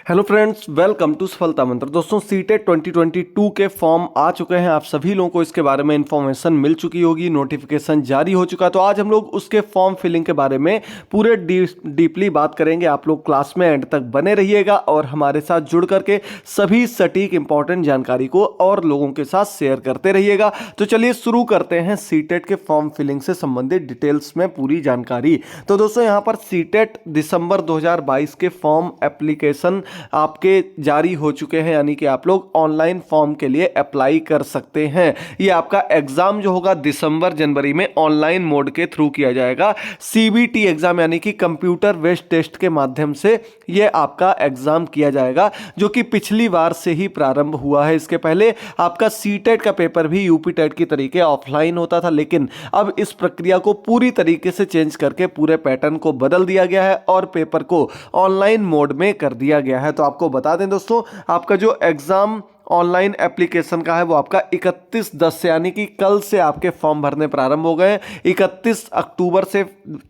Hello friends, welcome to सफलता मंत्र। दोस्तों, सीटेट 2022 के फॉर्म आ चुके हैं। आप सभी लोगों को इसके बारे में इंफॉर्मेशन मिल चुकी होगी, नोटिफिकेशन जारी हो चुका है। तो आज हम लोग उसके फॉर्म फिलिंग के बारे में पूरे डीपली बात करेंगे। आप लोग क्लास में एंड तक बने रहिएगा और हमारे साथ जुड़ करके सभी सटीक इंपॉर्टेंट जानकारी को और लोगों के साथ शेयर करते रहिएगा। तो चलिए शुरू करते हैं सीटेट के फॉर्म फिलिंग से संबंधित डिटेल्स में पूरी जानकारी। तो दोस्तों, यहाँ पर सीटेट दिसंबर 2022 के फॉर्म एप्लीकेशन आपके जारी हो चुके हैं, यानी कि आप लोग ऑनलाइन फॉर्म के लिए अप्लाई कर सकते हैं। ये आपका एग्जाम जो होगा दिसंबर जनवरी में ऑनलाइन मोड के थ्रू किया जाएगा। सीबीटी एग्जाम यानी कि कंप्यूटर बेस्ड टेस्ट के माध्यम से ये आपका एग्जाम किया जाएगा, जो कि पिछली बार से ही प्रारंभ हुआ है। इसके पहले आपका सीटेट का पेपर भी यूपी टेट की तरीके ऑफलाइन होता था, लेकिन अब इस प्रक्रिया को पूरी तरीके से चेंज करके पूरे पैटर्न को बदल दिया गया है और पेपर को ऑनलाइन मोड में कर दिया गया है। तो आपको बता दें दोस्तों, आपका जो एग्जाम ऑनलाइन एप्लीकेशन का है वो आपका 31/10 से, यानी कि कल से आपके फॉर्म भरने प्रारंभ हो गए। 31 अक्टूबर से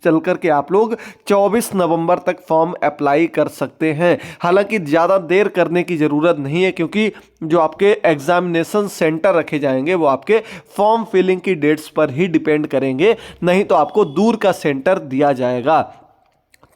चल कर के आप लोग 24 नवंबर तक फॉर्म अप्लाई कर सकते हैं। हालांकि ज़्यादा देर करने की ज़रूरत नहीं है, क्योंकि जो आपके एग्जामिनेशन सेंटर रखे जाएंगे वो आपके फॉर्म फिलिंग की डेट्स पर ही डिपेंड करेंगे, नहीं तो आपको दूर का सेंटर दिया जाएगा।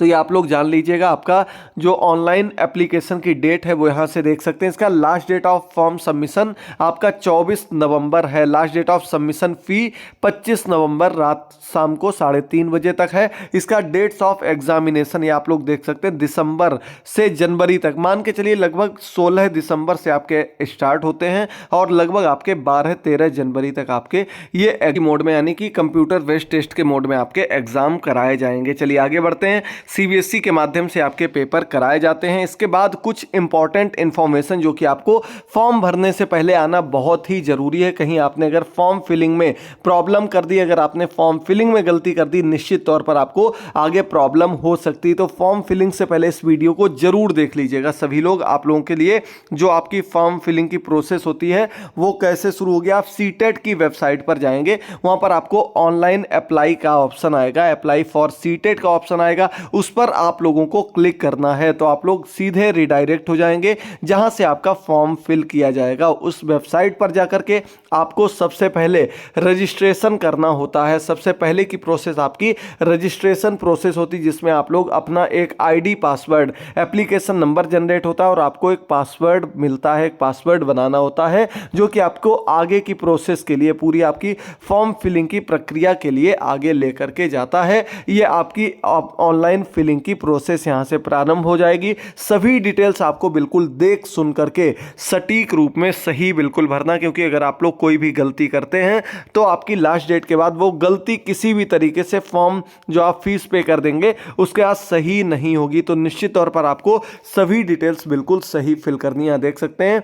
तो ये आप लोग जान लीजिएगा। आपका जो ऑनलाइन एप्लीकेशन की डेट है वो यहाँ से देख सकते हैं। इसका last date of form submission आपका 24 नवंबर है। Last date of submission fee 25 नवंबर रात शाम को 3:30 बजे तक है। इसका डेट्स ऑफ एग्जामिनेशन ये आप लोग देख सकते हैं, दिसंबर से जनवरी तक मान के चलिए लगभग 16 दिसंबर से आपके स्टार्ट होते हैं और लगभग आपके 12-13 जनवरी तक आपके ये मोड में यानी कि कंप्यूटर बेस्ड टेस्ट के मोड में आपके एग्जाम कराए जाएंगे। चलिए आगे बढ़ते हैं। सीबीएसई के माध्यम से आपके पेपर कराए जाते हैं। इसके बाद कुछ इंपॉर्टेंट इंफॉर्मेशन जो कि आपको फॉर्म भरने से पहले आना बहुत ही जरूरी है। कहीं आपने अगर फॉर्म फिलिंग में प्रॉब्लम कर दी, अगर आपने फॉर्म फिलिंग में गलती कर दी, निश्चित तौर पर आपको आगे प्रॉब्लम हो सकती है। तो फॉर्म फिलिंग से पहले इस वीडियो को जरूर देख लीजिएगा सभी लोग। आप लोगों के लिए जो आपकी फॉर्म फिलिंग की प्रोसेस होती है वो कैसे शुरू होगी। आप सीटेट की वेबसाइट पर जाएंगे, वहां पर आपको ऑनलाइन अप्लाई का ऑप्शन आएगा, अप्लाई फॉर सीटेट का ऑप्शन आएगा, उस पर आप लोगों को क्लिक करना है। तो आप लोग सीधे रिडायरेक्ट हो जाएंगे जहां से आपका फॉर्म फिल किया जाएगा। उस वेबसाइट पर जाकर के आपको सबसे पहले रजिस्ट्रेशन करना होता है। सबसे पहले की प्रोसेस आपकी रजिस्ट्रेशन प्रोसेस होती है, जिसमें आप लोग अपना एक ID, password, application number generate होता है और आपको एक पासवर्ड मिलता है, एक पासवर्ड बनाना होता है, जो कि आपको आगे की प्रोसेस के लिए, पूरी आपकी फॉर्म फिलिंग की प्रक्रिया के लिए आगे लेकर के जाता है। ये आपकी ऑनलाइन फिलिंग की प्रोसेस यहां से प्रारंभ हो जाएगी। सभी डिटेल्स आपको बिल्कुल देख सुन करके सटीक रूप में सही बिल्कुल भरना, क्योंकि अगर आप लोग कोई भी गलती करते हैं तो आपकी लास्ट डेट के बाद वो गलती किसी भी तरीके से फॉर्म जो आप फीस पे कर देंगे उसके बाद सही नहीं होगी। तो निश्चित तौर पर आपको सभी डिटेल्स बिल्कुल सही फिल करनी है। देख सकते हैं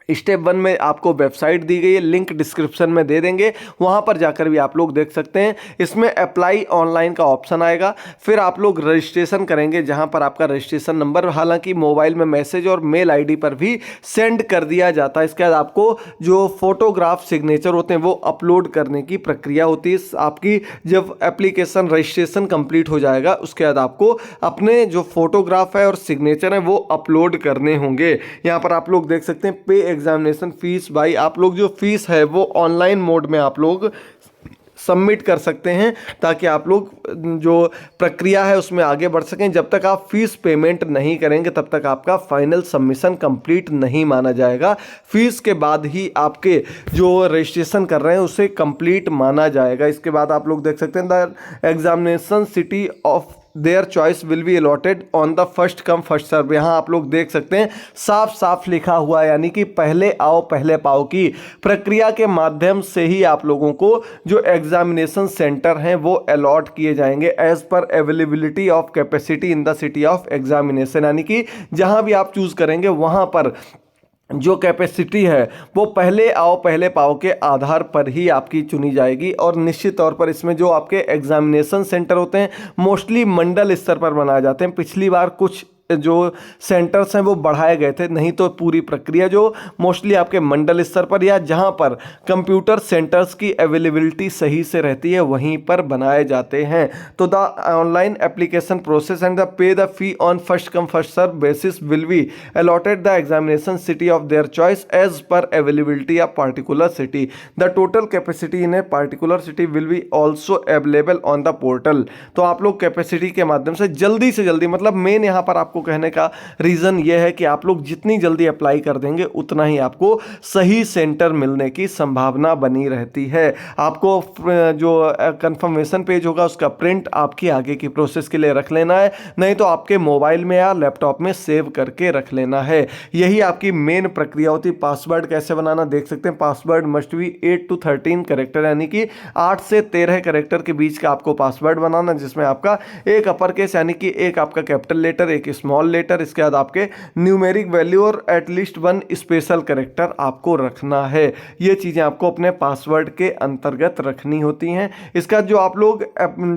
स्टेप 1 में आपको वेबसाइट दी गई है, लिंक डिस्क्रिप्शन में दे देंगे, वहां पर जाकर भी आप लोग देख सकते हैं। इसमें अप्लाई ऑनलाइन का ऑप्शन आएगा, फिर आप लोग रजिस्ट्रेशन करेंगे, जहां पर आपका रजिस्ट्रेशन नंबर हालांकि मोबाइल में मैसेज और मेल आईडी पर भी सेंड कर दिया जाता है। इसके बाद आपको जो फोटोग्राफ सिग्नेचर होते हैं वो अपलोड करने की प्रक्रिया होती है। आपकी जब एप्लीकेशन रजिस्ट्रेशन कंप्लीट हो जाएगा उसके बाद आपको अपने जो फोटोग्राफ है और सिग्नेचर है वो अपलोड करने होंगे। यहाँ पर आप लोग देख सकते हैं पे एग्जामिनेशन फीस बाई, आप लोग जो फीस है वो ऑनलाइन मोड में आप लोग सबमिट कर सकते हैं, ताकि आप लोग जो प्रक्रिया है उसमें आगे बढ़ सकें। जब तक आप फीस पेमेंट नहीं करेंगे तब तक आपका फाइनल सबमिशन कंप्लीट नहीं माना जाएगा। फीस के बाद ही आपके जो रजिस्ट्रेशन कर रहे हैं उसे कंप्लीट माना जाएगा। इसके बाद आप लोग देख सकते हैं the examination city of their choice will be allotted on the first come first serve. यहाँ आप लोग देख सकते हैं साफ साफ लिखा हुआ है, यानी कि पहले आओ पहले पाओ की प्रक्रिया के माध्यम से ही आप लोगों को जो एग्जामिनेशन सेंटर हैं वो अलॉट किए जाएंगे as per availability of capacity in the city of examination. यानी कि जहाँ भी आप चूज करेंगे वहाँ पर जो कैपेसिटी है वो पहले आओ पहले पाओ के आधार पर ही आपकी चुनी जाएगी। और निश्चित तौर पर इसमें जो आपके एग्जामिनेशन सेंटर होते हैं मोस्टली मंडल स्तर पर बनाए जाते हैं। पिछली बार कुछ जो सेंटर्स हैं वो बढ़ाए गए थे, नहीं तो पूरी प्रक्रिया जो मोस्टली आपके मंडल स्तर पर या जहां पर कंप्यूटर सेंटर्स की अवेलेबिलिटी सही से रहती है वहीं पर बनाए जाते हैं। तो the online application process and the pay the fee on first come first serve basis will be allotted the examination city of their choice as per availability of particular city. The total capacity in a particular city will be also available on the portal. तो आप लोग capacity के माध्यम से जल्दी, मतलब main यहाँ पर आपको कहने का रीजन यह है कि आप लोग जितनी जल्दी अप्लाई कर देंगे उतना ही आपको सही सेंटर मिलने की संभावना बनी रहती है। आपको जो कंफर्मेशन पेज होगा उसका प्रिंट आपकी आगे की प्रोसेस के लिए रख लेना है, नहीं तो आपके मोबाइल में या लैपटॉप में सेव करके रख लेना है। यही आपकी मेन प्रक्रिया होती है। पासवर्ड कैसे बनाना देख सकते हैं। Password must be 8 to 13 character, यानी कि 8 से 13 कैरेक्टर के बीच का आपको पासवर्ड बनाना, जिसमें आपका एक अपर केस यानी कि एक आपका कैपिटल लेटर, एक स्मॉल लेटर, इसके बाद आपके न्यूमेरिक वैल्यू और एटलीस्ट 1 स्पेशल कैरेक्टर आपको रखना है। ये चीज़ें आपको अपने पासवर्ड के अंतर्गत रखनी होती हैं। इसका जो आप लोग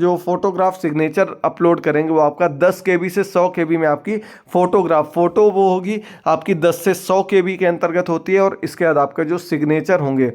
जो फोटोग्राफ सिग्नेचर अपलोड करेंगे वो आपका 10 KB से 100 KB में आपकी फोटो वो होगी आपकी 10 से 100 KB के अंतर्गत होती है, और इसके बाद आपका जो सिग्नेचर होंगे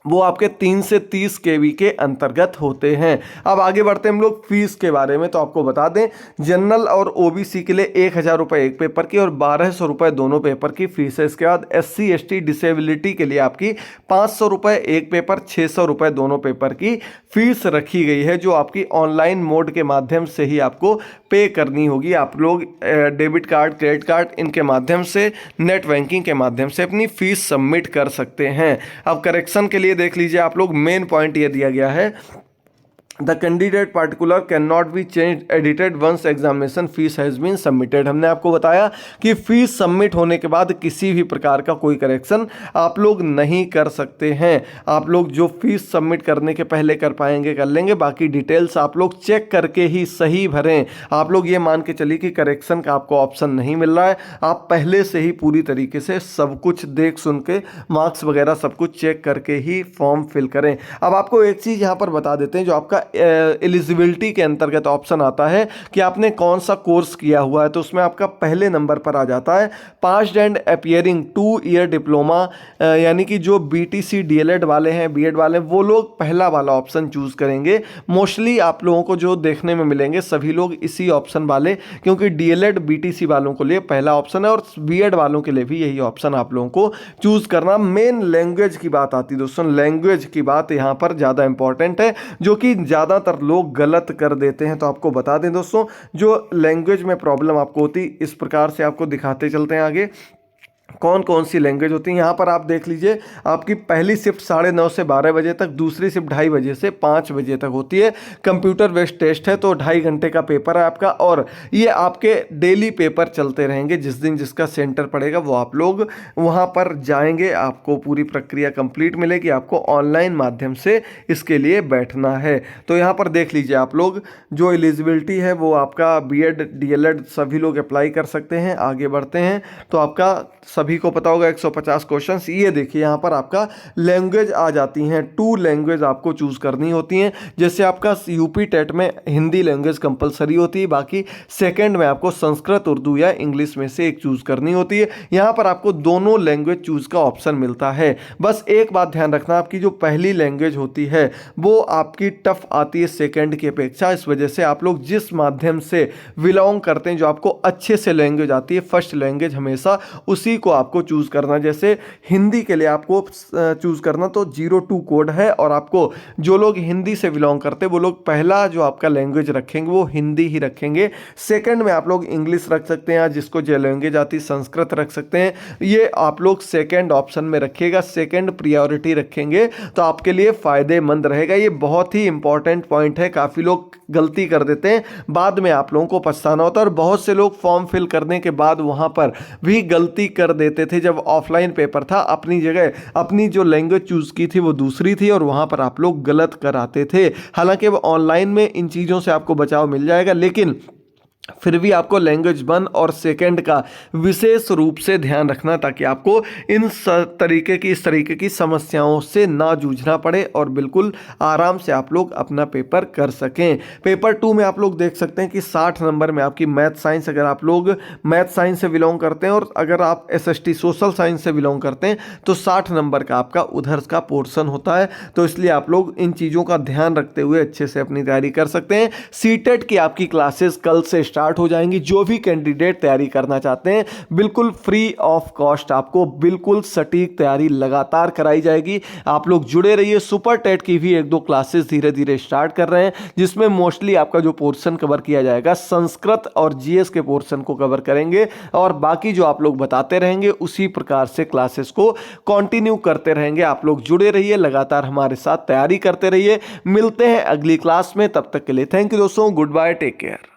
वो आपके 3 से 30 KB के अंतर्गत होते हैं। अब आगे बढ़ते हैं हम लोग फीस के बारे में। तो आपको बता दें, जनरल और OBC के लिए 1000 रुपये एक पेपर की और 1200 रुपये दोनों पेपर की फीस है। इसके बाद SC ST डिसेबिलिटी के लिए आपकी 500 रुपये एक पेपर, 600 रुपये दोनों पेपर की फीस रखी गई है, जो आपकी ऑनलाइन मोड के माध्यम से ही आपको पे करनी होगी। आप लोग डेबिट कार्ड, क्रेडिट कार्ड, इनके माध्यम से, नेट बैंकिंग के माध्यम से अपनी फीस सबमिट कर सकते हैं। अब करेक्शन के लिए देख लीजिए आप लोग, मेन पॉइंट ये दिया गया है, the candidate particular can not be change edited once examination fees has been submitted. हमने आपको बताया कि फीस सबमिट होने के बाद किसी भी प्रकार का कोई करेक्शन आप लोग नहीं कर सकते हैं। आप लोग जो फीस सबमिट करने के पहले कर पाएंगे कर लेंगे, बाकी डिटेल्स आप लोग चेक करके ही सही भरें। आप लोग ये मान के चलिए कि करेक्शन का आपको ऑप्शन नहीं मिल रहा है, आप पहले से ही पूरी तरीके से सब कुछ देख सुन के मार्क्स वगैरह सब कुछ चेक करके ही फॉर्म फिल करें। अब आपको एक चीज़ यहाँ पर बता देते हैं, जो आपका एलिजिबिलिटी के अंतर्गत ऑप्शन आता है कि आपने कौन सा कोर्स किया हुआ है, तो उसमें आपका पहले नंबर पर आ जाता है passed and appearing 2 year diploma, यानी कि जो BTC DLED वाले हैं, B.Ed वाले, वो लोग पहला वाला ऑप्शन चूज करेंगे। मोस्टली आप लोगों को जो देखने में मिलेंगे सभी लोग इसी ऑप्शन वाले, क्योंकि DLED BTC वालों के लिए पहला ऑप्शन है और B.Ed वालों के लिए भी यही ऑप्शन आप लोगों को चूज करना। मेन लैंग्वेज की बात आती है दोस्तों, लैंग्वेज की बात यहाँ पर ज़्यादा इंपॉर्टेंट है, जो कि ज़्यादातर लोग गलत कर देते हैं। तो आपको बता दें दोस्तों, जो लैंग्वेज में प्रॉब्लम आपको होती, इस प्रकार से आपको दिखाते चलते हैं आगे कौन कौन सी लैंग्वेज होती है। यहाँ पर आप देख लीजिए, आपकी पहली शिफ्ट 9:30 से 12 बजे तक, दूसरी शिफ्ट 2:30 बजे से 5 बजे तक होती है। कंप्यूटर बेस्ड टेस्ट है, तो 2.5 घंटे का पेपर है आपका, और ये आपके डेली पेपर चलते रहेंगे। जिस दिन जिसका सेंटर पड़ेगा वो आप लोग वहाँ पर जाएंगे, आपको पूरी प्रक्रिया कंप्लीट मिलेगी, आपको ऑनलाइन माध्यम से इसके लिए बैठना है। तो यहाँ पर देख लीजिए आप लोग, जो एलिजिबिलिटी है वो आपका B.Ed DLED सभी लोग अप्लाई कर सकते हैं। आगे बढ़ते हैं, तो आपका सभी को पता होगा 150 क्वेश्चंस। ये देखिए यहाँ पर आपका लैंग्वेज आ जाती हैं, 2 लैंग्वेज आपको चूज करनी होती हैं। जैसे आपका UP टेट में हिंदी लैंग्वेज कंपलसरी होती है, बाकी सेकंड में आपको संस्कृत, उर्दू या इंग्लिश में से एक चूज करनी होती है। यहाँ पर आपको दोनों लैंग्वेज चूज का ऑप्शन मिलता है। बस एक बात ध्यान रखना, आपकी जो पहली लैंग्वेज होती है वो आपकी टफ आती है सेकेंड की अपेक्षा। इस वजह से आप लोग जिस माध्यम से बिलोंग करते हैं, जो आपको अच्छे से लैंग्वेज आती है, फर्स्ट लैंग्वेज हमेशा उसी को आपको चूज करना। जैसे हिंदी के लिए आपको चूज करना तो 02 कोड है, और आपको जो लोग हिंदी से बिलोंग करते हैं वो लोग पहला जो आपका लैंग्वेज रखेंगे वो हिंदी ही रखेंगे। सेकंड में आप लोग इंग्लिश रख सकते हैं, जिसको जो लैंग्वेज आती है संस्कृत रख सकते हैं। ये आप लोग सेकंड ऑप्शन में रखिएगा, सेकंड प्रायोरिटी रखेंगे तो आपके लिए फायदेमंद रहेगा। ये बहुत ही इंपॉर्टेंट पॉइंट है, काफी लोग गलती कर देते हैं, बाद में आप लोगों को पछताना होता है। और बहुत से लोग फॉर्म फिल करने के बाद वहां पर भी गलती कर देते थे। जब ऑफलाइन पेपर था, अपनी जगह अपनी जो लैंग्वेज चूज की थी वो दूसरी थी, और वहां पर आप लोग गलत कराते थे। हालांकि अब ऑनलाइन में इन चीजों से आपको बचाव मिल जाएगा, लेकिन फिर भी आपको लैंग्वेज 1 और सेकंड का विशेष रूप से ध्यान रखना, ताकि आपको इस तरीके की समस्याओं से ना जूझना पड़े और बिल्कुल आराम से आप लोग अपना पेपर कर सकें। पेपर 2 में आप लोग देख सकते हैं कि 60 नंबर में आपकी मैथ साइंस, अगर आप लोग मैथ साइंस से बिलोंग करते हैं और अगर आप एसएसटी सोशल साइंस से बिलोंग करते हैं तो 60 नंबर का आपका उधर का पोर्शन होता है। तो इसलिए आप लोग इन चीज़ों का ध्यान रखते हुए अच्छे से अपनी तैयारी कर सकते हैं। सीटेट की आपकी क्लासेस कल से स्टार्ट हो जाएंगी। जो भी कैंडिडेट तैयारी करना चाहते हैं, बिल्कुल फ्री ऑफ कॉस्ट आपको बिल्कुल सटीक तैयारी लगातार कराई जाएगी। आप लोग जुड़े रहिए। सुपर टेट की भी 1-2 क्लासेस धीरे धीरे स्टार्ट कर रहे हैं, जिसमें मोस्टली आपका जो पोर्शन कवर किया जाएगा संस्कृत और जीएस के पोर्शन को कवर करेंगे, और बाकी जो आप लोग बताते रहेंगे उसी प्रकार से क्लासेस को कंटिन्यू करते रहेंगे। आप लोग जुड़े रहिए, लगातार हमारे साथ तैयारी करते रहिए। मिलते हैं अगली क्लास में, तब तक के लिए थैंक यू दोस्तों, गुड बाय, टेक केयर।